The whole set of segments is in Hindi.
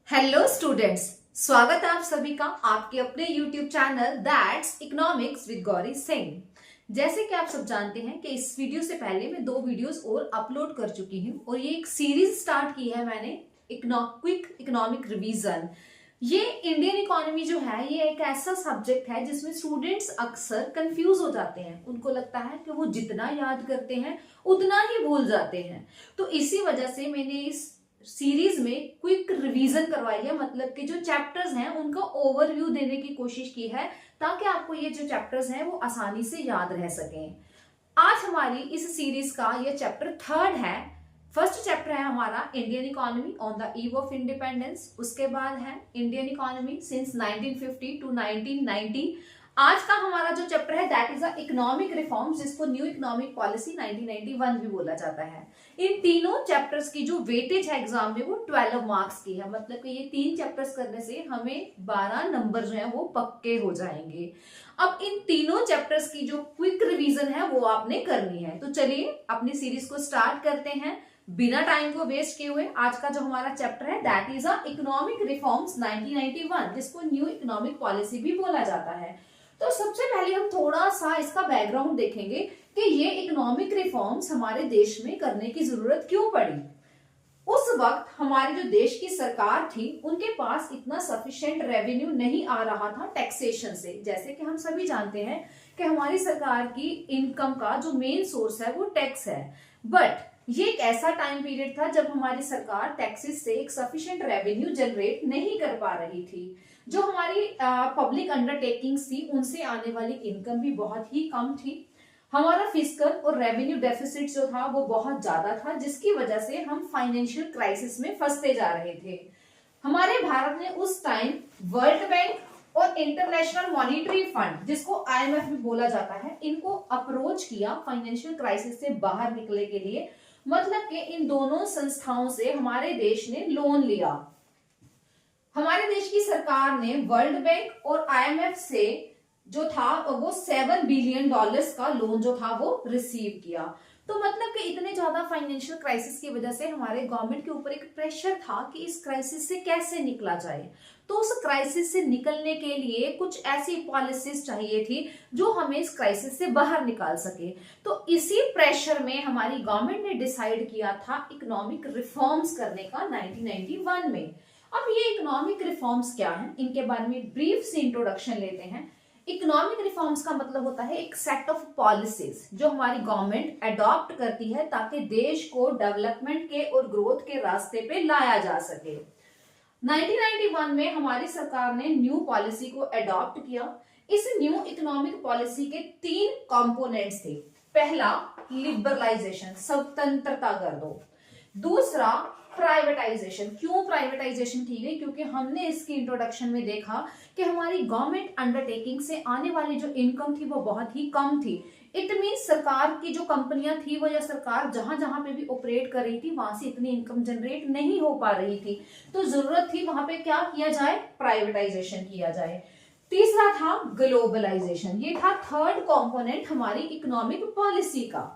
हेलो स्टूडेंट्स, स्वागत है आप सभी का आपके अपने YouTube channel that's economics with Gauri Singh. जैसे कि आप सब जानते हैं कि इस वीडियो से पहले मैं 2 वीडियोस और अपलोड कर चुकी हूं और ये एक सीरीज स्टार्ट की है मैंने, क्विक इकोनॉमिक रिवीजन। ये इंडियन इकोनॉमी जो है ये एक ऐसा सब्जेक्ट है जिसमें स्टूडेंट्स अक्सर कंफ्यूज हो जाते हैं। उनको लगता है कि वो जितना याद करते हैं उतना ही भूल जाते हैं। तो इसी वजह से मैंने इस सीरीज में क्विक रिवीजन करवाई है, मतलब कि जो चैप्टर्स हैं उनका ओवरव्यू देने की कोशिश की है ताकि आपको ये जो चैप्टर्स हैं वो आसानी से याद रह सकें। आज हमारी इस सीरीज का ये चैप्टर 3rd है। फर्स्ट चैप्टर है हमारा Indian economy on the eve of independence, उसके बाद है इंडियन इकोनॉमी सिंस 1950 टू 1990। आज का हमारा जो चैप्टर है दैट इज इकोनॉमिक रिफॉर्म्स, जिसको न्यू इकोनॉमिक पॉलिसी 1991 भी बोला जाता है। इन तीनों चैप्टर्स की जो वेटेज है एग्जाम में वो 12 मार्क्स की है, मतलब कि ये 3 चैप्टर्स करने से हमें 12 नंबर जो है वो पक्के हो जाएंगे। अब इन तीनों चैप्टर्स की जो क्विक रिवीजन है वो आपने करनी है। तो चलिए अपनी सीरीज को स्टार्ट करते हैं बिना टाइम को वेस्ट किए हुए। आज का जो हमारा चैप्टर है दैट इज इकोनॉमिक रिफॉर्म्स 1991, जिसको न्यू इकोनॉमिक पॉलिसी भी बोला जाता है। तो सबसे पहले हम थोड़ा सा इसका बैकग्राउंड देखेंगे कि ये इकोनॉमिक रिफॉर्म्स हमारे देश में करने की जरूरत क्यों पड़ी। उस वक्त हमारे जो देश की सरकार थी उनके पास इतना सफिशिएंट रेवेन्यू नहीं आ रहा था टैक्सेशन से। जैसे कि हम सभी जानते हैं कि हमारी सरकार की इनकम का जो मेन सोर्स है वो टैक्स है, बट ये एक ऐसा टाइम पीरियड था जब हमारी सरकार टैक्सेस से एक सफिशिएंट रेवेन्यू जनरेट नहीं कर पा रही थी। जो हमारी पब्लिक अंडरटेकिंग्स थी उनसे आने वाली इनकम भी बहुत ही कम थी। हमारा फिस्कल और रेवेन्यू डेफिसिट जो था वो बहुत ज्यादा था, जिसकी वजह से हम फाइनेंशियल क्राइसिस में फंसते जा रहे थे। हमारे भारत ने उस टाइम वर्ल्ड बैंक और इंटरनेशनल मॉनिटरी फंड, जिसको IMF भी बोला जाता है, इनको अप्रोच किया फाइनेंशियल क्राइसिस से बाहर निकलने के लिए। मतलब कि इन दोनों संस्थाओं से हमारे देश ने लोन लिया। हमारे देश की सरकार ने वर्ल्ड बैंक और IMF से जो था वो $7 बिलियन का लोन जो था वो रिसीव किया। तो मतलब कि इतने ज्यादा फाइनेंशियल क्राइसिस की वजह से हमारे गवर्नमेंट के ऊपर एक प्रेशर था कि इस क्राइसिस से कैसे निकला जाए। तो उस क्राइसिस से निकलने के लिए कुछ ऐसी पॉलिसीज चाहिए थी जो हमें इस क्राइसिस से बाहर निकाल सके। तो इसी प्रेशर में हमारी गवर्नमेंट ने डिसाइड किया था इकोनॉमिक रिफॉर्म्स करने का 1991 में। अब ये इकोनॉमिक रिफॉर्म्स क्या हैं, इनके बारे में ब्रीफ से इंट्रोडक्शन लेते हैं। इकोनॉमिक रिफॉर्म्स का मतलब होता है एक सेट ऑफ पॉलिसीज जो हमारी गवर्नमेंट अडॉप्ट करती है ताकि देश को डेवलपमेंट के और ग्रोथ के रास्ते पे लाया जा सके। 1991 में हमारी सरकार ने न्यू पॉलिसी को अडॉप्ट किया। इस न्यू इकोनॉमिक पॉलिसी के 3 कंपोनेंट्स थे। पहला, लिबरलाइजेशन, स्वतंत्रता कर दो। दूसरा, प्राइवेटाइजेशन। क्यों प्राइवेटाइजेशन की गई? क्योंकि हमने इसकी इंट्रोडक्शन में देखा कि हमारी गवर्नमेंट अंडरटेकिंग से आने वाली जो इनकम थी वो बहुत ही कम थी। इट मींस सरकार की जो कंपनियां थी वो, या सरकार जहां जहां पे भी ऑपरेट कर रही थी वहां से इतनी इनकम जनरेट नहीं हो पा रही थी। तो जरूरत थी वहां पे क्या किया जाए, प्राइवेटाइजेशन किया जाए। तीसरा था ग्लोबलाइजेशन। ये था 3rd कंपोनेंट हमारी इकोनॉमिक पॉलिसी का।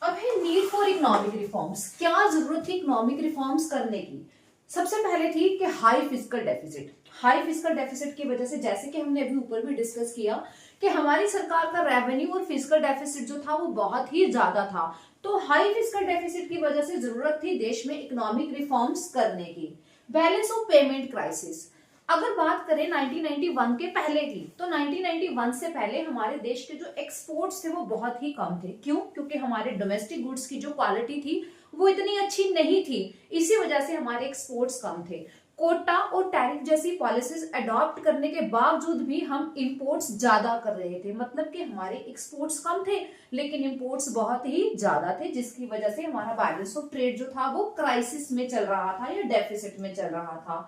अब है नीड फॉर इकोनॉमिक रिफॉर्म्स। क्या जरूरत थी इकोनॉमिक रिफॉर्म्स करने की? सबसे पहले थी कि high fiscal deficit. High fiscal deficit की वजह से, जैसे कि हमने अभी ऊपर भी डिस्कस किया, कि हमारी सरकार का रेवेन्यू और फिस्कल डेफिसिट जो था वो बहुत ही ज्यादा था। तो हाई फिस्कल डेफिसिट की वजह से जरूरत थी देश में इकोनॉमिक रिफॉर्म्स करने की। Balance of payment crisis. अगर बात करें 1991 के पहले की, तो 1991 से पहले हमारे देश के जो एक्सपोर्ट्स थे वो बहुत ही कम थे। क्यों? क्योंकि हमारे डोमेस्टिक गुड्स की जो क्वालिटी थी वो इतनी अच्छी नहीं थी, इसी वजह से हमारे एक्सपोर्ट्स कम थे। कोटा और टैरिफ जैसी पॉलिसीज अडॉप्ट करने के बावजूद भी हम इंपोर्ट्स ज्यादा कर रहे थे, मतलब कि हमारे एक्सपोर्ट्स कम थे लेकिन इंपोर्ट्स बहुत ही ज्यादा थे, जिसकी वजह से हमारा बैलेंस ऑफ ट्रेड जो था वो क्राइसिस में चल रहा था या डेफिसिट में चल रहा था।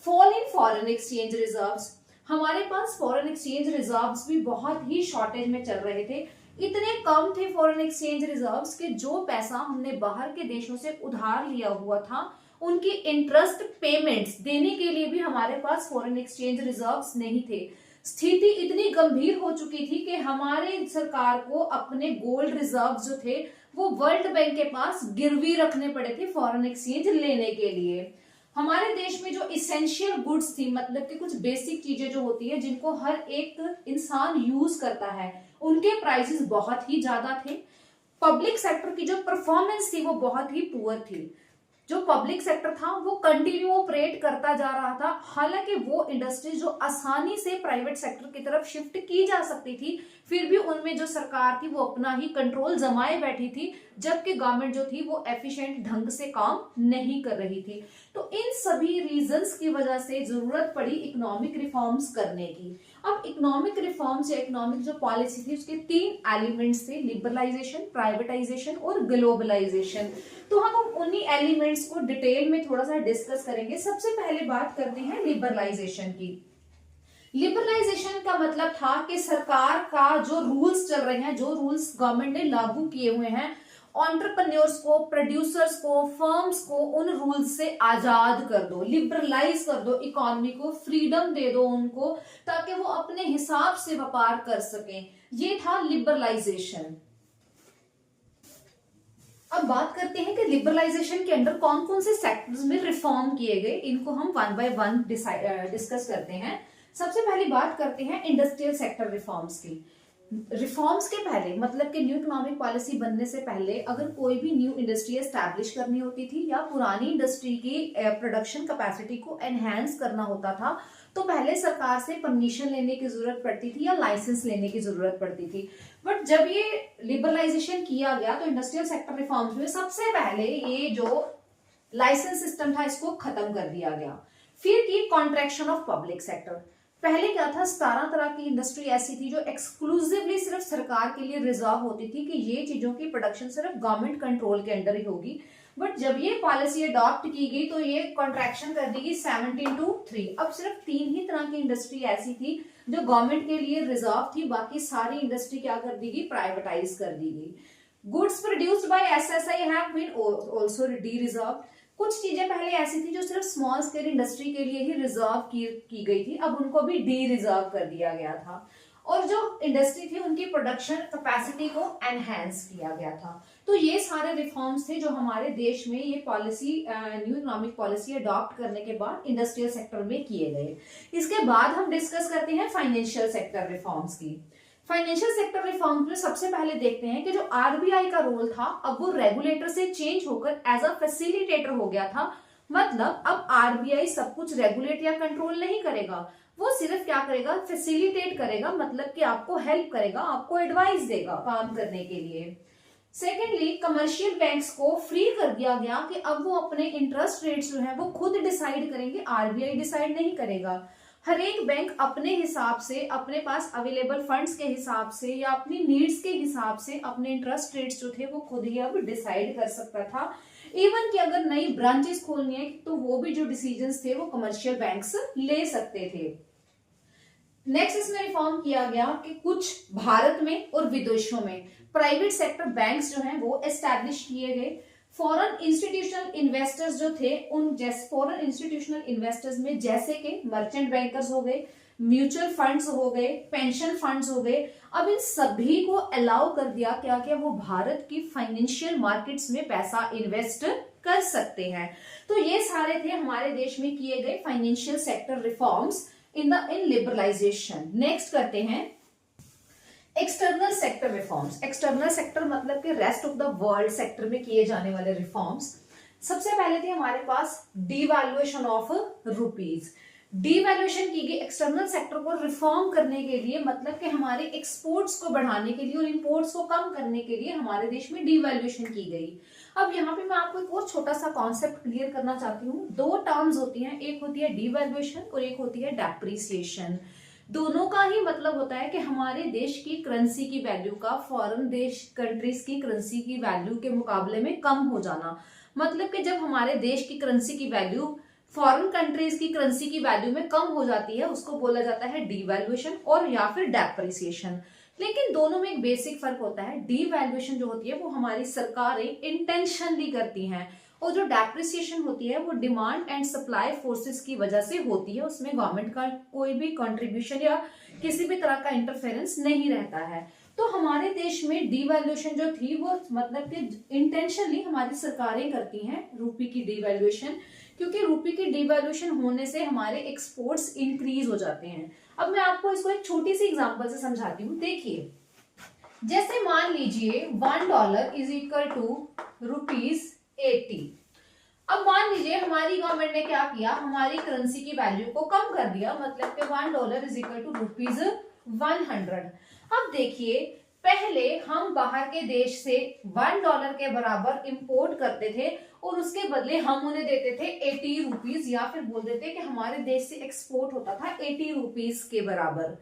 Fall in foreign exchange reserves. हमारे पास फॉरेन एक्सचेंज रिजर्व्स भी बहुत ही शॉर्टेज में चल रहे थे। इतने कम थे फॉरेन एक्सचेंज रिजर्व्स कि जो पैसा हमने बाहर के देशों से उधार लिया हुआ था उनकी इंटरेस्ट पेमेंट्स देने के लिए भी हमारे पास फॉरेन एक्सचेंज रिजर्व्स नहीं थे। स्थिति इतनी गंभीर हो चुकी थी कि हमारे सरकार को अपने गोल्ड रिजर्व जो थे वो वर्ल्ड बैंक के पास गिरवी रखने पड़े थे फॉरेन एक्सचेंज लेने के लिए। हमारे देश में जो इसेंशियल गुड्स थी, मतलब कि कुछ बेसिक चीजें जो होती है जिनको हर एक इंसान यूज करता है, उनके प्राइसेस बहुत ही ज्यादा थे। पब्लिक सेक्टर की जो परफॉर्मेंस थी वो बहुत ही पुअर थी। जो पब्लिक सेक्टर था वो कंटिन्यू ऑपरेट करता जा रहा था, हालांकि वो इंडस्ट्री जो आसानी से प्राइवेट सेक्टर की तरफ शिफ्ट की जा सकती थी, फिर भी उनमें जो सरकार थी वो अपना ही कंट्रोल जमाए बैठी थी, जबकि गवर्नमेंट जो थी वो एफिशिएंट ढंग से काम नहीं कर रही थी। तो इन सभी रीजंस की वजह से जरूरत पड़ी इकोनॉमिक रिफॉर्म्स करने की। अब इकोनॉमिक रिफॉर्म्स या इकोनॉमिक जो पॉलिसी थी उसके 3 एलिमेंट्स थे, लिबरलाइजेशन, प्राइवेटाइजेशन और ग्लोबलाइजेशन। तो हम उन्हीं एलिमेंट्स को डिटेल में थोड़ा सा डिस्कस करेंगे। सबसे पहले बात करते हैं लिबरलाइजेशन की। लिबरलाइजेशन का मतलब था कि सरकार का जो रूल्स चल रहे हैं, जो रूल्स गवर्नमेंट ने लागू किए हुए हैं, एंटरप्रेन्योर्स को, प्रोड्यूसर्स को, फर्म्स को उन रूल्स से आजाद कर दो, लिबरलाइज कर दो, इकोनॉमी को फ्रीडम दे दो उनको, ताकि वो अपने हिसाब से व्यापार कर सकें। ये था लिबरलाइजेशन। अब बात करते हैं कि लिबरलाइजेशन के अंडर कौन कौन से सेक्टर्स में रिफॉर्म किए गए, इनको हम वन बाय वन डिस्कस करते हैं। सबसे पहली बात करते हैं इंडस्ट्रियल सेक्टर रिफॉर्म्स की। रिफॉर्म्स के पहले, मतलब कि न्यू इकोनॉमिक पॉलिसी बनने से पहले अगर कोई भी न्यू इंडस्ट्री एस्टैब्लिश करनी होती थी या पुरानी इंडस्ट्री की प्रोडक्शन कैपेसिटी को एनहांस करना होता था, तो पहले सरकार से परमिशन लेने की जरूरत पड़ती थी या लाइसेंस लेने की जरूरत पड़ती थी। बट जब ये लिबरलाइजेशन किया गया तो इंडस्ट्रियल सेक्टर रिफॉर्म्स में सबसे पहले ये जो लाइसेंस सिस्टम था इसको खत्म कर दिया गया। फिर की कॉन्ट्रैक्शन ऑफ पब्लिक सेक्टर। पहले क्या था, 17 तरह की इंडस्ट्री ऐसी थी जो एक्सक्लूसिवली सिर्फ सरकार के लिए रिजर्व होती थी कि ये चीजों की प्रोडक्शन सिर्फ गवर्नमेंट कंट्रोल के अंडर ही होगी। बट जब ये पॉलिसी अडॉप्ट की गई तो ये कॉन्ट्रैक्शन कर दी गई 17 to 3। अब सिर्फ 3 ही तरह की इंडस्ट्री ऐसी थी जो गवर्नमेंट के लिए रिजर्व थी, बाकी सारी इंडस्ट्री क्या कर दी गई, प्राइवेटाइज कर दी गई। Goods produced by SSI have been also dereserved. कुछ चीजें पहले ऐसी थी जो सिर्फ स्मॉल स्केल इंडस्ट्री के लिए ही रिजर्व की गई थी, अब उनको भी डी रिजर्व कर दिया गया था। और जो इंडस्ट्री थी उनकी प्रोडक्शन कैपेसिटी को एनहांस किया गया था। तो ये सारे रिफॉर्म्स थे जो हमारे देश में ये policy, new economic policy adopt करने के बाद इंडस्ट्रियल सेक्टर में किए गए। इसके बाद हम डिस्कस करते हैं फाइनेंशियल सेक्टर रिफॉर्म्स की। फाइनेंशियल सेक्टर रिफॉर्म में सबसे पहले देखते हैं कि जो आरबीआई का रोल था अब वो रेगुलेटर से चेंज होकर एज अ फैसिलिटेटर हो गया था। मतलब अब आरबीआई सब कुछ रेगुलेट या कंट्रोल नहीं करेगा, वो सिर्फ क्या करेगा, फैसिलिटेट करेगा, मतलब कि आपको हेल्प करेगा, आपको एडवाइस देगा काम करने के लिए। सेकेंडली, कमर्शियल बैंक्स को फ्री कर दिया गया कि अब वो अपने इंटरेस्ट रेट्स जो है वो खुद डिसाइड करेंगे, आरबीआई डिसाइड नहीं करेगा। हर एक बैंक अपने हिसाब से, अपने पास अवेलेबल फंड्स के हिसाब से या अपनी नीड्स के हिसाब से अपने इंटरेस्ट रेट्स जो थे वो खुद ही अब डिसाइड कर सकता था। इवन कि अगर नई ब्रांचेस खोलनी है तो वो भी जो डिसीजंस थे वो कमर्शियल बैंक्स ले सकते थे। नेक्स्ट इसमें रिफॉर्म किया गया कि कुछ भारत में और विदेशों में प्राइवेट सेक्टर बैंक्स जो हैं वो एस्टैब्लिश किए गए। फॉरेन इंस्टीट्यूशनल इन्वेस्टर्स जो थे उन जैसे फॉरेन इंस्टीट्यूशनल इन्वेस्टर्स में जैसे कि मर्चेंट बैंकर्स हो गए, म्यूचुअल फंड्स हो गए, पेंशन फंड्स हो गए, अब इन सभी को अलाउ कर दिया क्या क्या वो भारत की फाइनेंशियल मार्केट्स में पैसा इन्वेस्ट कर सकते हैं। तो ये सारे थे हमारे देश में किए गए financial sector reforms in liberalisation. Next करते हैं external sector reforms. External sector मतलब कि rest of the world sector में किए जाने वाले रिफॉर्म्स। सबसे पहले थे हमारे पास डीवैल्यूएशन ऑफ रुपीज। डीवैल्यूएशन की गई एक्सटर्नल सेक्टर को रिफॉर्म करने के लिए, मतलब कि हमारे एक्सपोर्ट्स को बढ़ाने के लिए और इंपोर्ट्स को कम करने के लिए हमारे देश में डीवैल्यूएशन की गई। अब यहाँ पे मैं आपको एक और छोटा सा कॉन्सेप्ट क्लियर करना चाहती हूँ। 2 टर्म्स होती हैं, एक होती है डीवैल्यूएशन और एक होती है डेप्रिसिएशन। दोनों का ही मतलब होता है कि हमारे देश की करेंसी की वैल्यू का फॉरेन देश कंट्रीज की करेंसी की वैल्यू के मुकाबले में कम हो जाना। मतलब कि जब हमारे देश की करेंसी की वैल्यू फॉरेन कंट्रीज की करेंसी की वैल्यू में कम हो जाती है उसको बोला जाता है डीवैल्यूएशन और या फिर डेप्रिसिएशन। लेकिन दोनों में एक बेसिक फर्क होता है। डीवैल्यूएशन जो होती है वो हमारी सरकारें इंटेंशनली करती हैं और जो डेप्रिसिएशन होती है वो डिमांड एंड सप्लाई फोर्सेस की वजह से होती है, उसमें गवर्नमेंट का कोई भी कंट्रीब्यूशन या किसी भी तरह का इंटरफेरेंस नहीं रहता है। तो हमारे देश में डिवैल्यूएशन जो थी वो मतलब कि इंटेंशनली हमारी सरकारें करती हैं रुपये की डिवैल्यूएशन, क्योंकि रुपये की डिवैल्यूएशन होने से हमारे एक्सपोर्ट्स इंक्रीज हो जाते हैं। अब मैं आपको इसको एक छोटी सी एग्जांपल से समझाती हूँ। देखिए, जैसे मान लीजिए $1 इज इक्वल टू ₹80। अब मान लीजिए हमारी गवर्नमेंट ने क्या किया, हमारी करेंसी की वैल्यू को कम कर दिया, मतलब कि $1 इज इक्वल टू ₹100। अब देखिए, पहले हम बाहर के देश से $1 के बराबर इंपोर्ट करते थे और उसके बदले हम उन्हें देते थे 80 रुपीज, या फिर बोल देते कि हमारे देश से एक्सपोर्ट होता था 80 रुपीज के बराबर।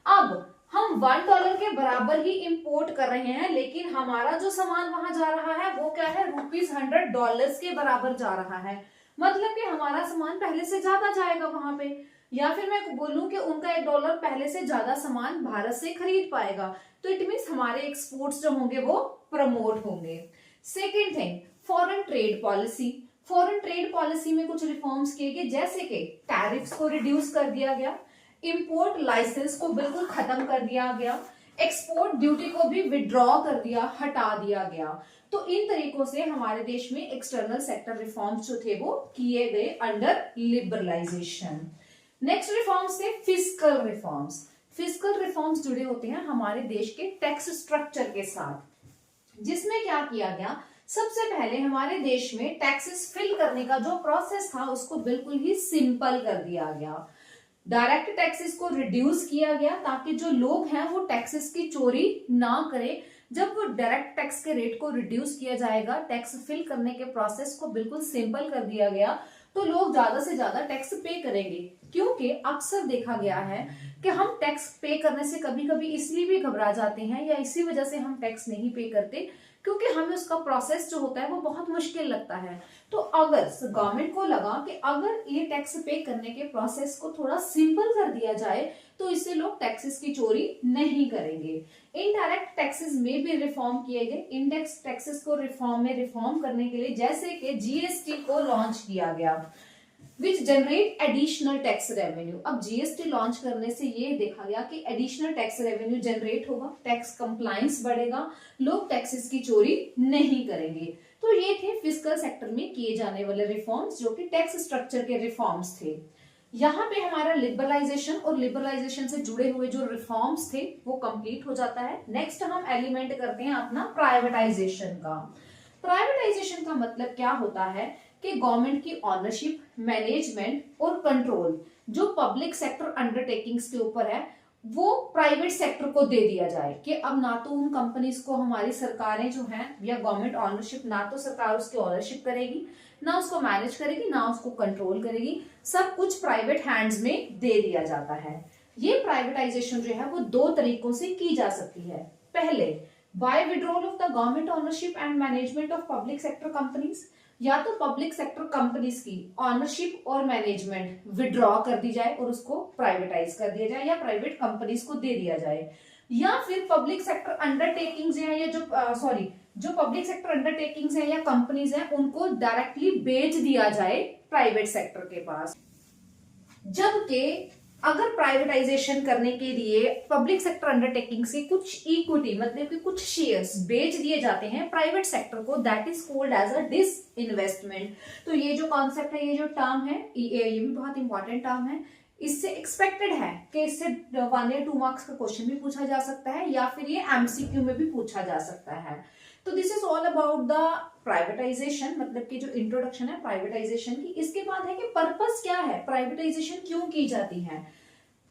अब हम $1 के बराबर ही इंपोर्ट कर रहे हैं, लेकिन हमारा जो सामान वहां जा रहा है वो क्या है, $100 के बराबर जा रहा है। मतलब कि हमारा सामान पहले से ज्यादा जाएगा वहां पे, या फिर मैं बोलूं कि उनका $1 पहले से ज्यादा सामान भारत से खरीद पाएगा। तो इट मीन्स हमारे एक्सपोर्ट्स जो होंगे वो प्रमोट होंगे। Second thing, foreign trade policy. Foreign trade policy में कुछ रिफॉर्म्स किए गए, जैसे कि टैरिफ्स को रिड्यूस कर दिया गया, इंपोर्ट लाइसेंस को बिल्कुल खत्म कर दिया गया, एक्सपोर्ट ड्यूटी को भी विड्रॉ कर दिया, हटा दिया गया। तो इन तरीकों से हमारे देश में एक्सटर्नल सेक्टर रिफॉर्म्स जो थे वो किए गए अंडर लिबरलाइजेशन। नेक्स्ट रिफॉर्म्स थे फिस्कल रिफॉर्म्स। फिस्कल रिफॉर्म्स जुड़े होते हैं हमारे देश के टैक्स स्ट्रक्चर के साथ, जिसमें क्या किया गया, सबसे पहले हमारे देश में टैक्सेस फिल करने का जो प्रोसेस था उसको बिल्कुल ही सिंपल कर दिया गया। डायरेक्ट टैक्सेस को रिड्यूस किया गया ताकि जो लोग हैं वो टैक्सेस की चोरी ना करें। जब वो डायरेक्ट टैक्स के रेट को रिड्यूस किया जाएगा, टैक्स फिल करने के प्रोसेस को बिल्कुल सिंपल कर दिया गया, तो लोग ज्यादा से ज्यादा टैक्स पे करेंगे। क्योंकि अक्सर देखा गया है कि हम टैक्स पे करने से कभी कभी इसलिए भी घबरा जाते हैं, या इसी वजह से हम टैक्स नहीं पे करते क्योंकि हमें उसका प्रोसेस जो होता है वो बहुत मुश्किल लगता है। तो अगर गवर्नमेंट को लगा कि अगर ये टैक्स पे करने के प्रोसेस को थोड़ा सिंपल कर दिया जाए तो इससे लोग टैक्सेस की चोरी नहीं करेंगे। इनडायरेक्ट टैक्सेस में भी रिफॉर्म किए गए। इंडेक्स टैक्सेस को रिफॉर्म करने के लिए जैसे कि जीएसटी को लॉन्च किया गया, which generate additional tax revenue. अब जीएसटी लॉन्च करने से ये देखा गया कि एडिशनल टैक्स रेवेन्यू जनरेट होगा, टैक्स कंप्लायंस बढ़ेगा, लोग टैक्सेस की चोरी नहीं करेंगे। तो ये थे फिस्कल सेक्टर में किए जाने वाले रिफॉर्म्स, जो कि टैक्स स्ट्रक्चर के रिफॉर्म्स थे। यहाँ पे हमारा लिबरलाइजेशन और लिबरलाइजेशन से जुड़े हुए जो रिफॉर्म्स थे वो कंप्लीट हो जाता है। नेक्स्ट हम एलिमेंट करते हैं अपना प्राइवेटाइजेशन का। प्राइवेटाइजेशन का मतलब क्या होता है कि गवर्नमेंट की ऑनरशिप, मैनेजमेंट और कंट्रोल जो पब्लिक सेक्टर अंडरटेकिंग्स के ऊपर है वो प्राइवेट सेक्टर को दे दिया जाए, कि अब ना तो उन कंपनीज को हमारी सरकारें जो हैं या गवर्नमेंट ऑनरशिप, ना तो सरकार उसकी ऑनरशिप करेगी, ना उसको मैनेज करेगी, ना उसको कंट्रोल करेगी, सब कुछ प्राइवेट हैंड्स में दे दिया जाता है। ये प्राइवेटाइजेशन जो है वो दो तरीकों से की जा सकती है। पहले, by withdrawal of the government ownership and management of public sector companies, या तो पब्लिक सेक्टर कंपनीज की ऑनरशिप और मैनेजमेंट विड्रॉ कर दी जाए और उसको प्राइवेटाइज कर दिया जाए या प्राइवेट कंपनीज को दे दिया जाए, या फिर पब्लिक सेक्टर अंडरटेकिंग्स हैं या जो पब्लिक सेक्टर अंडरटेकिंग्स हैं या कंपनीज हैं उनको डायरेक्टली बेच दिया जाए प्राइवेट सेक्टर के पास। जबकि अगर प्राइवेटाइजेशन करने के लिए पब्लिक सेक्टर अंडरटेकिंग से कुछ इक्विटी मतलब कि कुछ शेयर्स बेच दिए जाते हैं प्राइवेट सेक्टर को, that is called as a disinvestment. तो ये जो कॉन्सेप्ट है, ये जो टर्म है, ये भी बहुत इंपॉर्टेंट टर्म है। इससे एक्सपेक्टेड है कि इससे 1 या 2 मार्क्स का क्वेश्चन भी पूछा जा सकता है या फिर ये एमसीक्यू में भी पूछा जा सकता है। तो this is all about the privatisation, मतलब कि जो इंट्रोडक्शन है प्राइवेटाइजेशन की। इसके बाद है कि पर्पस क्या है, प्राइवेटाइजेशन क्यों की जाती है।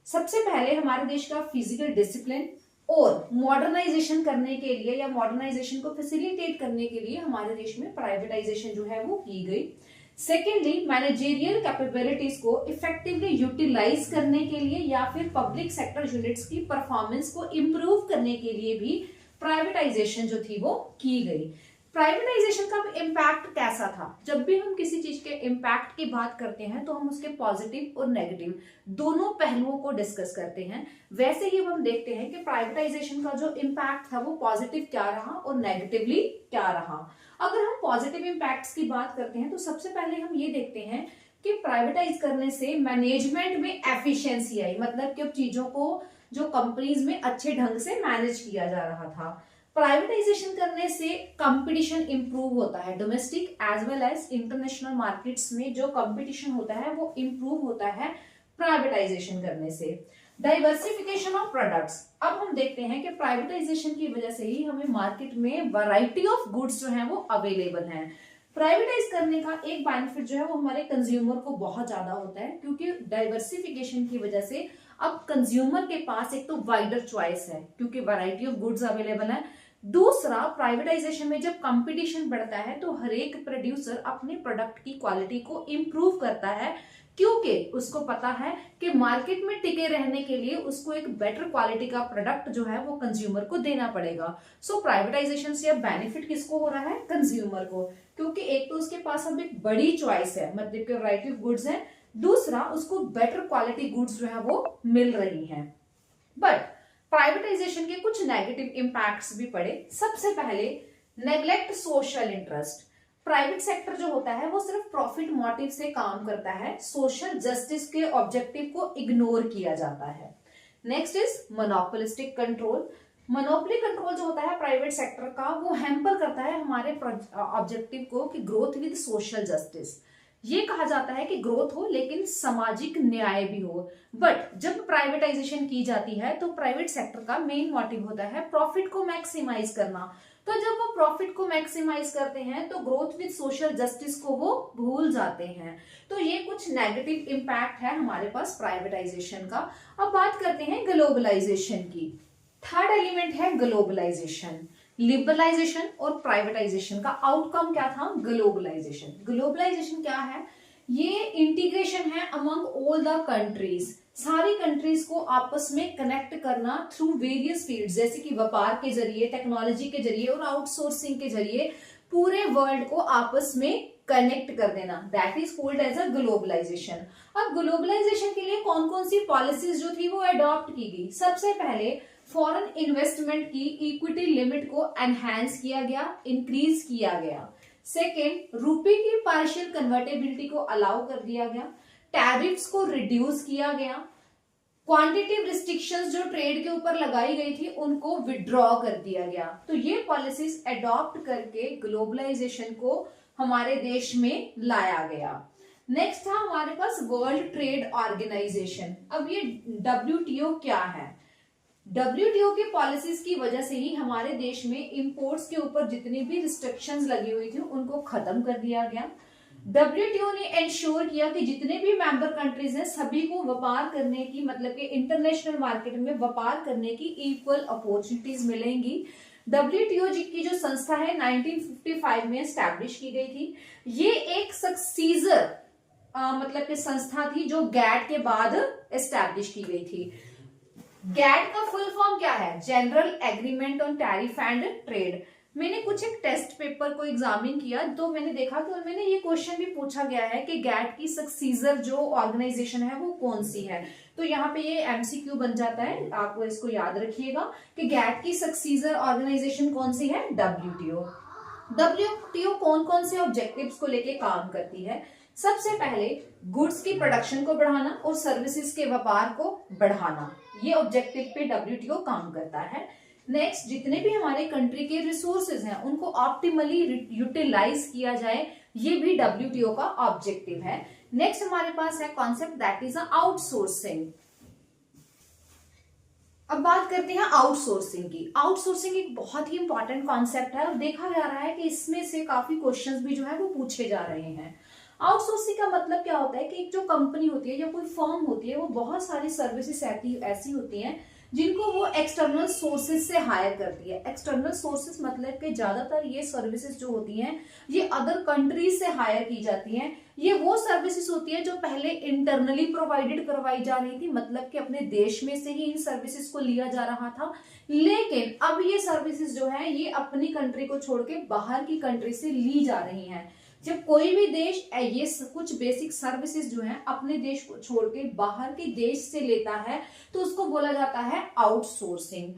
सबसे पहले हमारे देश का फिजिकल डिसिप्लिन और मॉडर्नाइजेशन करने के लिए या मॉडर्नाइजेशन को फैसिलिटेट करने के लिए हमारे देश में प्राइवेटाइजेशन जो है वो की गई। सेकेंडली, मैनेजेरियल कैपेबिलिटीज को इफेक्टिवली यूटिलाइज करने के लिए या फिर पब्लिक सेक्टर यूनिट्स की परफॉर्मेंस को इंप्रूव करने के लिए भी प्राइवेटाइजेशन जो थी वो की गई। प्राइवेटाइजेशन का इम्पैक्ट कैसा था, जब भी हम किसी चीज के इम्पैक्ट की बात करते हैं तो हम उसके पॉजिटिव और नेगेटिव दोनों पहलुओं को डिस्कस करते हैं। वैसे ही हम देखते हैं कि प्राइवेटाइजेशन का जो इम्पैक्ट था वो पॉजिटिव क्या रहा और नेगेटिवली क्या रहा। अगर हम पॉजिटिव इम्पैक्ट्स की बात करते हैं तो सबसे पहले हम ये देखते हैं कि प्राइवेटाइज करने से मैनेजमेंट में एफिशिएंसी आई, मतलब कि अब चीजों को जो कंपनीज में अच्छे ढंग से मैनेज किया जा रहा था। प्राइवेटाइजेशन करने से कंपटीशन इंप्रूव होता है, domestic as well as international markets में जो कंपटीशन होता है वो इंप्रूव होता है प्राइवेटाइजेशन करने से। डाइवर्सिफिकेशन ऑफ प्रोडक्ट्स, अब हम देखते हैं कि प्राइवेटाइजेशन की वजह से ही हमें मार्केट में वैरायटी ऑफ गुड्स जो है वो अवेलेबल हैं। प्राइवेटाइज करने का एक बेनिफिट जो है वो हमारे कंज्यूमर को बहुत ज्यादा होता है, क्योंकि डाइवर्सिफिकेशन की वजह से अब कंज्यूमर के पास एक तो वाइडर चॉइस है क्योंकि वैरायटी ऑफ गुड्स अवेलेबल है। दूसरा, प्राइवेटाइजेशन में जब कंपटीशन बढ़ता है तो हर एक प्रोड्यूसर अपने प्रोडक्ट की क्वालिटी को इंप्रूव करता है, क्योंकि उसको पता है कि मार्केट में टिके रहने के लिए उसको एक बेटर क्वालिटी का प्रोडक्ट जो है वो कंज्यूमर को देना पड़ेगा। सो प्राइवेटाइजेशन से अब बेनिफिट किसको हो रहा है? कंज्यूमर को, क्योंकि एक तो उसके पास अब एक बड़ी चॉइस है, मतलब कि वैरायटी ऑफ गुड्स है, दूसरा उसको बेटर क्वालिटी गुड्स जो है वो मिल रही हैं। बट प्राइवेटाइजेशन के कुछ नेगेटिव इंपैक्ट्स भी पड़े। सबसे पहले, neglect social interest. Private sector जो होता है वो सिर्फ प्रॉफिट मोटिव से काम करता है, सोशल जस्टिस के ऑब्जेक्टिव को इग्नोर किया जाता है। Next is monopolistic control. Monopoly control जो होता है प्राइवेट सेक्टर का वो हैम्पर करता है हमारे ऑब्जेक्टिव को कि ग्रोथ विद सोशल जस्टिस। ये कहा जाता है कि ग्रोथ हो लेकिन सामाजिक न्याय भी हो। बट जब प्राइवेटाइजेशन की जाती है तो प्राइवेट सेक्टर का मेन मोटिव होता है प्रॉफिट को मैक्सिमाइज करना। तो जब वो प्रॉफिट को मैक्सिमाइज करते हैं तो ग्रोथ विद सोशल जस्टिस को वो भूल जाते हैं। तो ये कुछ नेगेटिव इंपैक्ट है हमारे पास प्राइवेटाइजेशन का। अब बात करते हैं ग्लोबलाइजेशन की। थर्ड एलिमेंट है ग्लोबलाइजेशन। लिबरलाइजेशन और प्राइवेटाइजेशन का आउटकम क्या था? ग्लोबलाइजेशन। ग्लोबलाइजेशन क्या है? ये इंटीग्रेशन है अमंग ऑल द कंट्रीज। सारी कंट्रीज को आपस में कनेक्ट करना थ्रू वेरियस फील्ड्स, जैसे कि व्यापार के जरिए, टेक्नोलॉजी के जरिए और आउटसोर्सिंग के जरिए पूरे वर्ल्ड को आपस में कनेक्ट कर देना, that is called as a globalisation. अब ग्लोबलाइजेशन के लिए कौन कौन सी पॉलिसीज जो थी वो अडॉप्ट की गई? सबसे पहले फॉरेन इन्वेस्टमेंट की इक्विटी लिमिट को एनहांस किया गया, इंक्रीज किया गया। सेकेंड, रुपए की पार्शियल कन्वर्टेबिलिटी को अलाउ कर दिया गया। टैरिफ्स को रिड्यूस किया गया। क्वांटिटिव रिस्ट्रिक्शंस जो ट्रेड के ऊपर लगाई गई थी उनको विड्रॉ कर दिया गया। तो ये पॉलिसीज अडॉप्ट करके ग्लोबलाइजेशन को हमारे देश में लाया गया। नेक्स्ट था हमारे पास वर्ल्ड ट्रेड ऑर्गेनाइजेशन। अब ये WTO क्या है? WTO की पॉलिसीज की वजह से ही हमारे देश में इंपोर्ट्स के ऊपर जितनी भी रिस्ट्रिक्शंस लगी हुई थी उनको खत्म कर दिया गया। WTO ने इंश्योर किया कि जितने भी मेंबर कंट्रीज हैं सभी को व्यापार करने की, मतलब कि इंटरनेशनल मार्केट में व्यापार करने की इक्वल अपॉर्चुनिटीज मिलेंगी। WTO की जो संस्था है 1955 में एस्टैब्लिश की गई थी। ये एक सक्सीजर मतलब कि संस्था थी जो गैट के बाद एस्टैब्लिश की गई थी। गैट का फुल फॉर्म क्या है? General agreement on tariff and trade. मैंने कुछ एक टेस्ट पेपर को एग्जामिन किया तो मैंने देखा कि उनमें ये क्वेश्चन भी पूछा गया है कि गैट की सक्सीजर जो ऑर्गेनाइजेशन है वो कौन सी है। तो यहाँ पे ये MCQ बन जाता है, आपको इसको याद रखिएगा कि गैट की सक्सीजर ऑर्गेनाइजेशन कौन सी है? WTO। WTO कौन कौन से ऑब्जेक्टिव्स को लेके काम करती है? सबसे पहले गुड्स की प्रोडक्शन को बढ़ाना और सर्विसेज के व्यापार को बढ़ाना, ये ऑब्जेक्टिव पे WTO काम करता है। नेक्स्ट, जितने भी हमारे कंट्री के रिसोर्सेज हैं उनको ऑप्टिमली यूटिलाइज किया जाए, ये भी WTO का ऑब्जेक्टिव है। नेक्स्ट हमारे पास है कॉन्सेप्ट दैट इज आउटसोर्सिंग। अब बात करते हैं आउटसोर्सिंग की। आउटसोर्सिंग एक बहुत ही इंपॉर्टेंट कॉन्सेप्ट है और देखा जा रहा है कि इसमें से काफी क्वेश्चंस भी जो है वो पूछे जा रहे हैं। आउटसोर्सिंग का मतलब क्या होता है कि एक जो कंपनी होती है या कोई फर्म होती है वो बहुत सारी सर्विसेज ऐसी होती हैं जिनको वो एक्सटर्नल सोर्सेज से हायर करती है। एक्सटर्नल सोर्सेज मतलब कि ज्यादातर ये सर्विसेज जो होती हैं ये अदर कंट्रीज से हायर की जाती हैं। ये वो सर्विसेज होती है जो पहले इंटरनली प्रोवाइडेड करवाई जा रही थी, मतलब कि अपने देश में से ही इन सर्विसेज को लिया जा रहा था, लेकिन अब ये सर्विसेज जो है ये अपनी कंट्री को छोड़ के बाहर की कंट्री से ली जा रही हैं। जब कोई भी देश ये कुछ बेसिक सर्विसेज जो है अपने देश को छोड़ के बाहर के देश से लेता है तो उसको बोला जाता है आउटसोर्सिंग।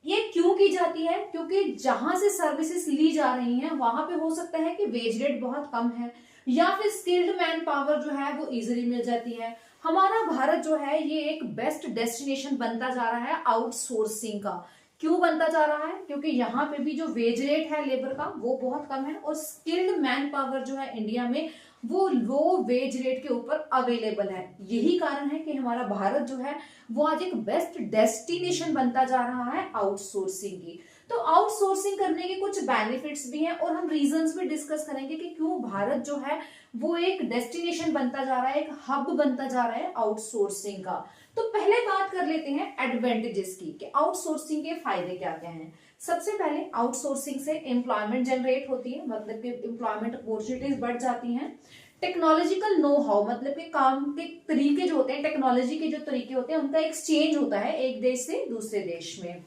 ये क्यों की जाती है? क्योंकि जहां से सर्विसेज ली जा रही हैं वहां पे हो सकता है कि वेज रेट बहुत कम है या फिर स्किल्ड मैन पावर जो है वो इजीली मिल जाती है। हमारा भारत जो है ये एक बेस्ट डेस्टिनेशन बनता जा रहा है आउटसोर्सिंग का। क्यों बनता जा रहा है? क्योंकि यहाँ पे भी जो वेज रेट है लेबर का वो बहुत कम है और स्किल्ड मैन पावर जो है इंडिया में वो लो वेज रेट के ऊपर अवेलेबल है। यही कारण है कि हमारा भारत जो है वो आज एक बेस्ट डेस्टिनेशन बनता जा रहा है आउटसोर्सिंग की। तो आउटसोर्सिंग करने के कुछ बेनिफिट्स भी हैं और हम रीजंस भी डिस्कस करेंगे कि क्यों भारत जो है वो एक डेस्टिनेशन बनता जा रहा है, एक हब बनता जा रहा है आउटसोर्सिंग का। तो पहले बात कर लेते हैं एडवांटेजेस की कि आउटसोर्सिंग के फायदे क्या क्या हैं। सबसे पहले आउटसोर्सिंग से एम्प्लॉयमेंट जनरेट होती है, मतलब कि एम्प्लॉयमेंट अपॉर्चुनिटीज बढ़ जाती हैं। टेक्नोलॉजिकल नो हाउ, मतलब कि काम के तरीके जो होते हैं, टेक्नोलॉजी के जो तरीके होते हैं उनका एक्सचेंज होता है एक देश से दूसरे देश में।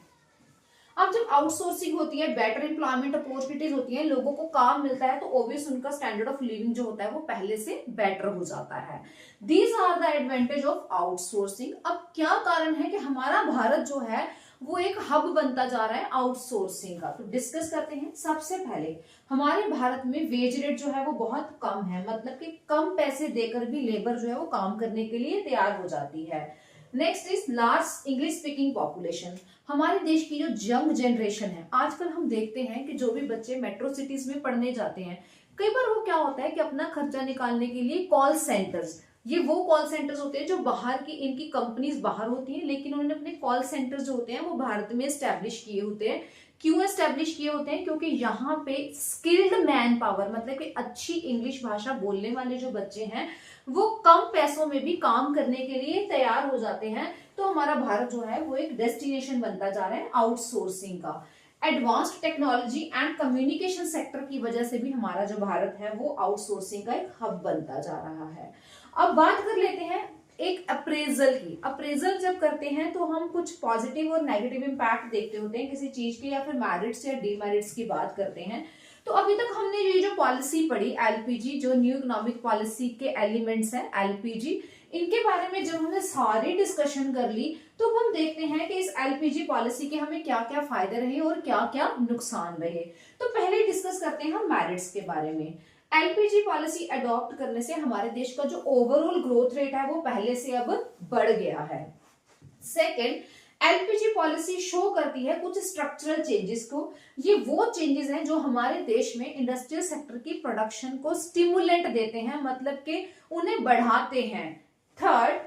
अब जब आउटसोर्सिंग होती है, बेटर एम्प्लॉयमेंट अपॉर्चुनिटीज होती है, लोगों को काम मिलता है, तो ऑब्वियस उनका स्टैंडर्ड ऑफ लिविंग जो होता है वो पहले से बेटर हो जाता है। These are the advantage of outsourcing. अब क्या कारण है कि हमारा भारत जो है वो एक हब बनता जा रहा है आउटसोर्सिंग का, तो डिस्कस करते हैं। सबसे पहले हमारे भारत में वेज रेट जो है वो बहुत कम है, मतलब कि कम पैसे देकर भी लेबर जो है वो काम करने के लिए तैयार हो जाती है। Next is large English speaking population. हमारे देश की जो यंग जनरेशन है, आजकल हम देखते हैं कि जो भी बच्चे मेट्रो सिटीज में पढ़ने जाते हैं, कई बार वो क्या होता है कि अपना खर्चा निकालने के लिए कॉल सेंटर्स, ये वो कॉल सेंटर्स होते हैं जो बाहर की, इनकी कंपनीज बाहर होती हैं लेकिन उन्होंने अपने कॉल सेंटर्स जो होते हैं वो भारत में एस्टेब्लिश किए होते हैं। क्यों एस्टेब्लिश किए होते हैं? क्योंकि यहाँ पे स्किल्ड मैन पावर, मतलब कि अच्छी इंग्लिश भाषा बोलने वाले जो बच्चे हैं वो कम पैसों में भी काम करने के लिए तैयार हो जाते हैं। तो हमारा भारत जो है वो एक डेस्टिनेशन बनता जा रहा है आउटसोर्सिंग का। Advanced technology and communication sector की वजह से भी हमारा जो भारत है वो आउटसोर्सिंग का एक हब बनता जा रहा है। अब बात कर लेते हैं एक अप्रेजल की। अप्रेजल जब करते हैं तो हम कुछ पॉजिटिव और नेगेटिव इंपैक्ट देखते होते हैं किसी चीज के, या फिर मेरिट्स या डीमेरिट्स की बात करते हैं। तो अभी तक हमने ये जो पॉलिसी पढ़ी एलपीजी, जो न्यू इकोनॉमिक पॉलिसी के एलिमेंट्स हैं एलपीजी, इनके बारे में जब हमने सारी डिस्कशन कर ली तो हम देखते हैं कि इस एलपीजी पॉलिसी के हमें क्या क्या फायदे रहे और क्या क्या नुकसान रहे। तो पहले डिस्कस करते हैं हम मेरिट्स के बारे में। एलपीजी पॉलिसी अडॉप्ट करने से हमारे देश का जो ओवरऑल ग्रोथ रेट है वो पहले से अब बढ़ गया है। सेकेंड, एलपीजी पॉलिसी शो करती है कुछ स्ट्रक्चरल चेंजेस को। ये वो चेंजेस हैं जो हमारे देश में इंडस्ट्रियल सेक्टर की प्रोडक्शन को स्टिमुलेंट देते हैं, मतलब कि उन्हें बढ़ाते हैं। थर्ड,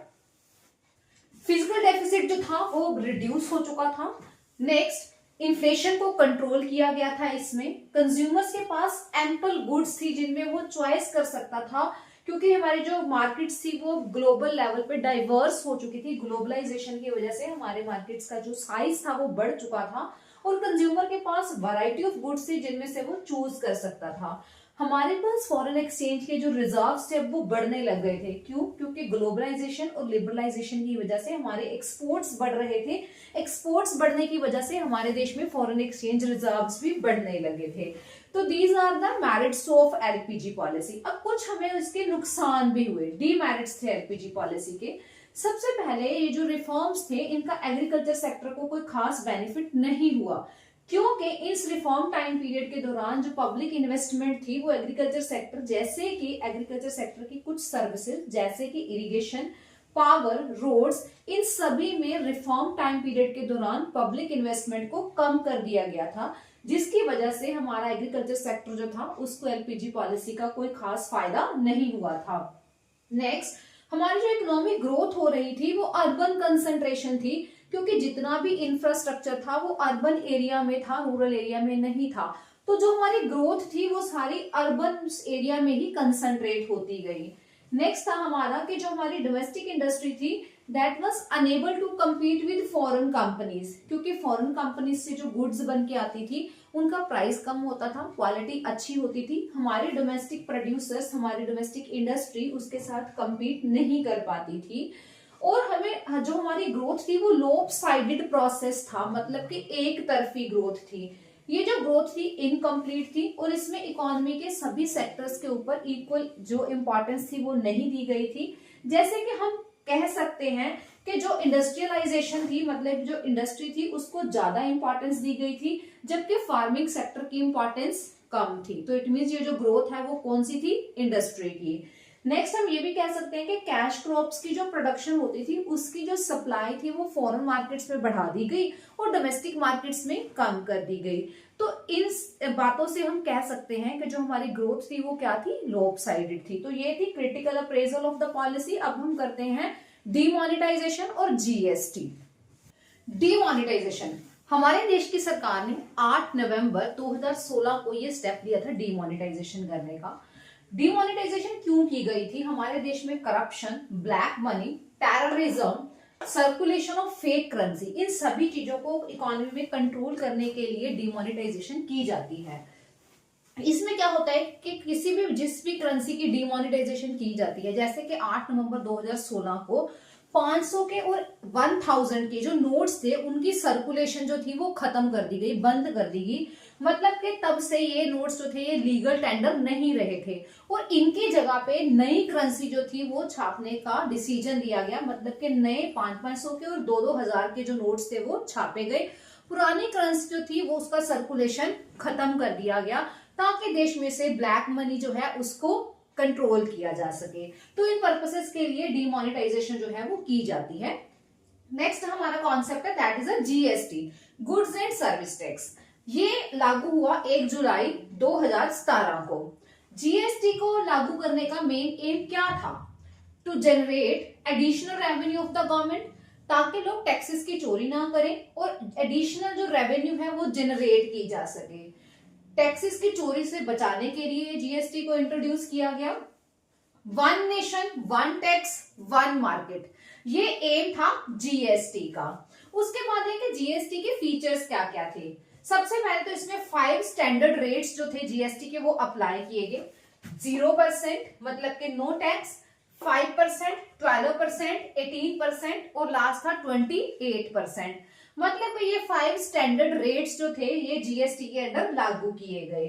फिजिकल डेफिसिट जो था वो रिड्यूस हो चुका था। नेक्स्ट, इन्फ्लेशन को कंट्रोल किया गया था। इसमें कंज्यूमर्स के पास एम्पल गुड्स थी जिनमें वो चॉइस कर सकता था, क्योंकि हमारी जो मार्केट्स थी वो ग्लोबल लेवल पे डाइवर्स हो चुकी थी। ग्लोबलाइजेशन की वजह से हमारे मार्केट्स का जो साइज था वो बढ़ चुका था और कंज्यूमर के पास वैरायटी ऑफ गुड्स थी जिनमें से वो चूज कर सकता था। हमारे पास फॉरेन एक्सचेंज के जो रिजर्व्स थे वो बढ़ने लग गए थे। क्यों? क्योंकि ग्लोबलाइजेशन और लिबरलाइजेशन की वजह से हमारे एक्सपोर्ट्स बढ़ रहे थे। एक्सपोर्ट्स बढ़ने की वजह से हमारे देश में फॉरेन एक्सचेंज रिजर्व्स भी बढ़ने लगे थे। तो these are the merits of LPG policy. अब कुछ हमें इसके नुकसान भी हुए, डीमेरिट्स थे एलपीजी पॉलिसी के। सबसे पहले ये जो रिफॉर्म्स थे इनका एग्रीकल्चर सेक्टर को कोई खास बेनिफिट नहीं हुआ, क्योंकि इस रिफॉर्म टाइम पीरियड के दौरान जो पब्लिक इन्वेस्टमेंट थी वो एग्रीकल्चर सेक्टर, जैसे कि एग्रीकल्चर सेक्टर की कुछ सर्विसेज जैसे कि इरिगेशन, पावर, रोड्स, इन सभी में रिफॉर्म टाइम पीरियड के दौरान पब्लिक इन्वेस्टमेंट को कम कर दिया गया था, जिसकी वजह से हमारा एग्रीकल्चर सेक्टर जो था उसको एलपीजी पॉलिसी का कोई खास फायदा नहीं हुआ था। नेक्स्ट, हमारी जो इकोनॉमिक ग्रोथ हो रही थी वो अर्बन कंसंट्रेशन थी, क्योंकि जितना भी इंफ्रास्ट्रक्चर था वो अर्बन एरिया में था, रूरल एरिया में नहीं था। तो जो हमारी ग्रोथ थी वो सारी अर्बन एरिया में ही कंसंट्रेट होती गई। नेक्स्ट था हमारा कि जो हमारी डोमेस्टिक इंडस्ट्री थी that was unable to compete with foreign companies, क्योंकि फॉरेन कंपनीज से जो गुड्स बन के आती थी उनका प्राइस कम होता था, क्वालिटी अच्छी होती थी। हमारे डोमेस्टिक प्रोड्यूसर्स, हमारी डोमेस्टिक इंडस्ट्री उसके साथ कम्पीट नहीं कर पाती थी। और हमें जो हमारी ग्रोथ थी वो लोपसाइडेड प्रोसेस था, मतलब कि एक तरफी ग्रोथ थी। ये जो ग्रोथ थी इनकम्प्लीट थी और इसमें इकोनॉमी के सभी सेक्टर्स के ऊपर इक्वल जो इंपॉर्टेंस थी वो नहीं दी गई थी। जैसे कि हम कह सकते हैं कि जो इंडस्ट्रियलाइजेशन थी, मतलब जो इंडस्ट्री थी उसको ज्यादा इंपॉर्टेंस दी गई थी, जबकि फार्मिंग सेक्टर की इंपॉर्टेंस कम थी। तो इट मींस ये जो ग्रोथ है वो कौन सी थी? इंडस्ट्री की। नेक्स्ट हम ये भी कह सकते हैं कि कैश क्रॉप्स की जो प्रोडक्शन होती थी उसकी जो सप्लाई थी वो फॉरेन मार्केट्स में बढ़ा दी गई और डोमेस्टिक मार्केट्स में कम कर दी गई। तो इन बातों से हम कह सकते हैं कि जो हमारी ग्रोथ थी वो क्या थी, लॉपसाइडेड थी। तो ये थी critical appraisal of the policy. अब हम करते हैं डीमोनेटाइजेशन और जीएसटी। डीमोनेटाइजेशन, हमारे देश की सरकार ने 8 नवंबर 2016 को ये स्टेप लिया था डीमोनेटाइजेशन करने का। डीमोनेटाइजेशन क्यों की गई थी? हमारे देश में corruption, black money, terrorism, circulation of fake currency, इन सभी चीजों को इकोनॉमी में कंट्रोल करने के लिए डीमोनेटाइजेशन की जाती है। इसमें क्या होता है कि किसी भी जिस भी करेंसी की डीमोनेटाइजेशन की जाती है, जैसे कि 8 नवंबर 2016 को 500 के और 1000 के जो नोट्स थे उनकी सर्कुलेशन जो थी वो खत्म कर दी गई, बंद कर दी गई। मतलब कि तब से ये नोट्स जो थे ये लीगल टेंडर नहीं रहे थे और इनकी जगह पे नई करेंसी जो थी वो छापने का डिसीजन लिया गया। मतलब कि नए 500 के और 2000 के जो नोट्स थे वो छापे गए। पुरानी करेंसी जो थी वो उसका सर्कुलेशन खत्म कर दिया गया ताकि देश में से ब्लैक मनी जो है उसको कंट्रोल किया जा सके। तो इन पर्पसेस के लिए डीमोनेटाइजेशन जो है वो की जाती है। नेक्स्ट हमारा कॉन्सेप्ट है that is a GST, goods and service tax. ये लागू हुआ 1 जुलाई 2017 को। जीएसटी को लागू करने का मेन एम क्या था? To generate additional revenue of the government, ताकि लोग टैक्सेस की चोरी ना करें और एडिशनल जो रेवेन्यू है वो जनरेट की जा सके। टैक्सेस की चोरी से बचाने के लिए जीएसटी को इंट्रोड्यूस किया गया। One nation one tax one market, ये एम था जीएसटी का। उसके बाद है कि जीएसटी के फीचर्स क्या क्या थे। सबसे पहले तो इसमें 5 स्टैंडर्ड रेट्स जो थे जीएसटी के वो अप्लाई किए गए। 0% मतलब कि नो टैक्स, 5%, 12%, 18% और लास्ट था 28%। मतलब कि ये 5 स्टैंडर्ड रेट्स जो थे ये जीएसटी के अंदर लागू किए गए।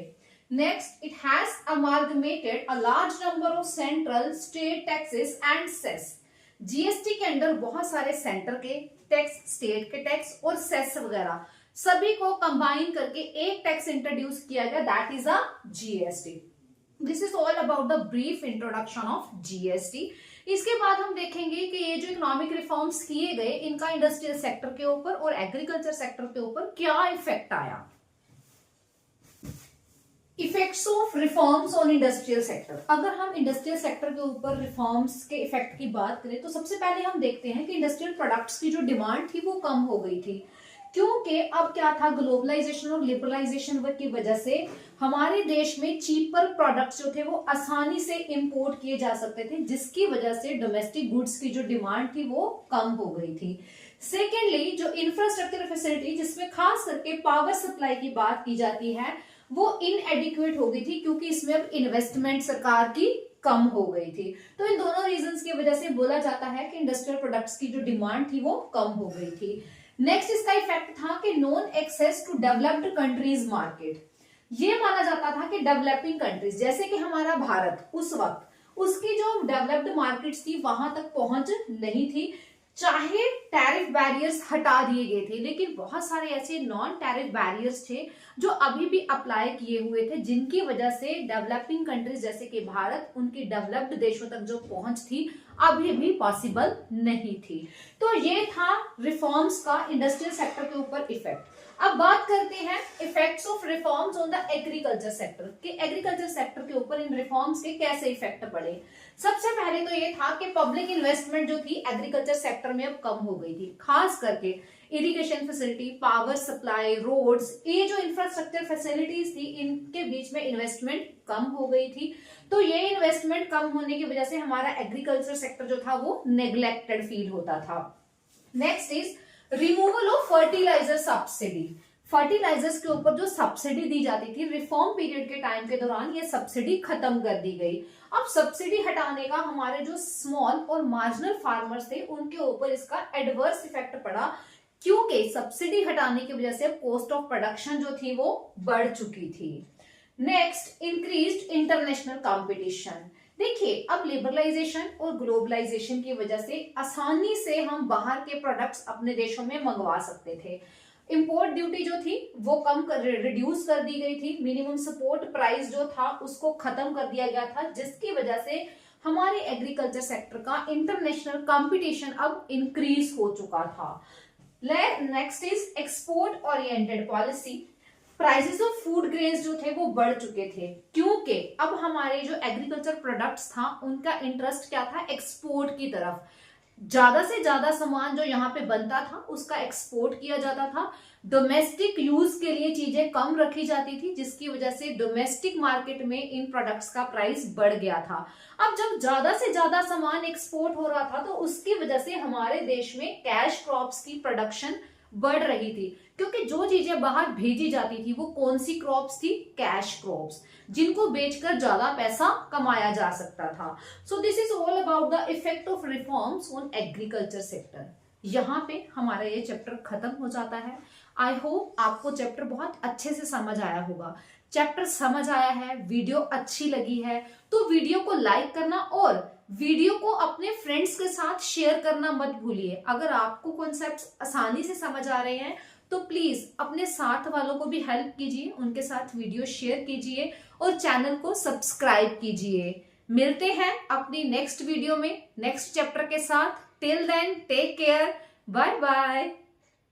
Next, it has amalgamated a large number of central state taxes and cess. GST के अंदर बहुत सारे सेंटर के टैक्स, स्टेट के टैक्स और सेस वगैरह सभी को कंबाइन करके एक टैक्स इंट्रोड्यूस किया गया, that is a GST. This is all about the brief introduction of GST. इसके बाद हम देखेंगे कि ये जो इकोनॉमिक रिफॉर्म्स किए गए इनका इंडस्ट्रियल सेक्टर के ऊपर और एग्रीकल्चर सेक्टर के ऊपर क्या इफेक्ट आया। Effects of reforms on industrial sector. अगर हम इंडस्ट्रियल सेक्टर के ऊपर रिफॉर्म्स के इफेक्ट की बात करें तो सबसे पहले हम देखते हैं कि इंडस्ट्रियल प्रोडक्ट्स की जो डिमांड थी वो कम हो गई थी, क्योंकि अब क्या था, ग्लोबलाइजेशन और लिबरलाइजेशन की वजह से हमारे देश में चीपर प्रोडक्ट्स जो थे वो आसानी से इंपोर्ट किए जा सकते थे, जिसकी वजह से डोमेस्टिक गुड्स की जो डिमांड थी वो कम हो गई थी। सेकेंडली, जो इंफ्रास्ट्रक्चर फैसिलिटी जिसमें खास करके पावर सप्लाई की बात की जाती है वो इनएडिक्वेट हो गई थी, क्योंकि इसमें अब इन्वेस्टमेंट सरकार की कम हो गई थी। तो इन दोनों रीजंस की वजह से बोला जाता है कि इंडस्ट्रियल प्रोडक्ट्स की जो डिमांड थी वो कम हो गई थी। नेक्स्ट इसका इफेक्ट था कि non access to developed countries market. ये माना जाता था कि डेवलपिंग कंट्रीज जैसे कि हमारा भारत उस वक्त उसकी जो डेवलप्ड मार्केट्स थी वहां तक पहुंच नहीं थी। चाहे टैरिफ बैरियर्स हटा दिए गए थे, लेकिन बहुत सारे ऐसे नॉन टैरिफ बैरियर्स थे जो अभी भी अप्लाई किए हुए थे, जिनकी वजह से डेवलपिंग कंट्रीज जैसे कि भारत, उनकी डेवलप्ड देशों तक जो पहुंच थी अभी भी पॉसिबल नहीं थी। तो ये था रिफॉर्म्स का इंडस्ट्रियल सेक्टर के ऊपर इफेक्ट। अब बात करते हैं effects of reforms on the agriculture sector, कि एग्रीकल्चर सेक्टर के ऊपर इन रिफॉर्म्स के कैसे इफेक्ट पड़े। सबसे पहले तो ये था कि पब्लिक इन्वेस्टमेंट जो थी एग्रीकल्चर सेक्टर में अब कम हो गई थी, खास करके irrigation facility, power supply, roads, ये जो इंफ्रास्ट्रक्चर फैसिलिटीज थी इनके बीच में इन्वेस्टमेंट कम हो गई थी। तो ये इन्वेस्टमेंट कम होने की वजह से हमारा एग्रीकल्चर सेक्टर जो था वो नेग्लेक्टेड फील होता था। Next is removal of fertilizer subsidy. Fertilizers के ऊपर जो सब्सिडी दी जाती थी रिफॉर्म पीरियड के टाइम के दौरान ये सब्सिडी खत्म कर दी गई। अब सब्सिडी हटाने का हमारे जो स्मॉल और मार्जिनल फार्मर्स थे उनके ऊपर इसका एडवर्स इफेक्ट पड़ा, क्योंकि सब्सिडी हटाने की वजह से कॉस्ट ऑफ प्रोडक्शन जो थी वो बढ़ चुकी थी। Next, increased international competition. देखिए, अब लिबरलाइजेशन और ग्लोबलाइजेशन की वजह से आसानी से हम बाहर के प्रोडक्ट्स अपने देशों में मंगवा सकते थे। इंपोर्ट ड्यूटी जो थी वो रिड्यूस कर दी गई थी। मिनिमम सपोर्ट प्राइस जो था उसको खत्म कर दिया गया था, जिसकी वजह से हमारे एग्रीकल्चर सेक्टर का इंटरनेशनल कंपटीशन अब इंक्रीज हो चुका था। Next is export oriented policy. Prices of food grains जो थे वो बढ़ चुके थे, क्योंकि अब हमारे जो एग्रीकल्चर प्रोडक्ट्स था उनका इंटरेस्ट क्या था, एक्सपोर्ट की तरफ। ज्यादा से ज्यादा सामान जो यहाँ पे बनता था उसका एक्सपोर्ट किया जाता था। डोमेस्टिक यूज के लिए चीजें कम रखी जाती थी, जिसकी वजह से डोमेस्टिक मार्केट में इन प्रोडक्ट्स का प्राइस बढ़ गया था। अब जब ज्यादा से ज्यादा सामान एक्सपोर्ट हो रहा था तो उसकी वजह से हमारे देश में कैश क्रॉप्स की प्रोडक्शन बढ़ रही थी, क्योंकि जो चीजें बाहर भेजी जाती थी वो कौन सी क्रॉप्स थी, कैश क्रॉप्स, जिनको बेचकर ज्यादा पैसा कमाया जा सकता था। So this is all about the effect of reforms on agriculture sector. यहाँ पे हमारा ये चैप्टर खत्म हो जाता है। आई होप आपको चैप्टर बहुत अच्छे से समझ आया होगा। चैप्टर समझ आया है, वीडियो अच्छी लगी है तो वीडियो को लाइक करना और वीडियो को अपने फ्रेंड्स के साथ शेयर करना मत भूलिए। अगर आपको कॉन्सेप्ट्स आसानी से समझ आ रहे हैं तो प्लीज अपने साथ वालों को भी हेल्प कीजिए, उनके साथ वीडियो शेयर कीजिए और चैनल को सब्सक्राइब कीजिए। मिलते हैं अपनी नेक्स्ट वीडियो में नेक्स्ट चैप्टर के साथ। Till then take care, bye bye.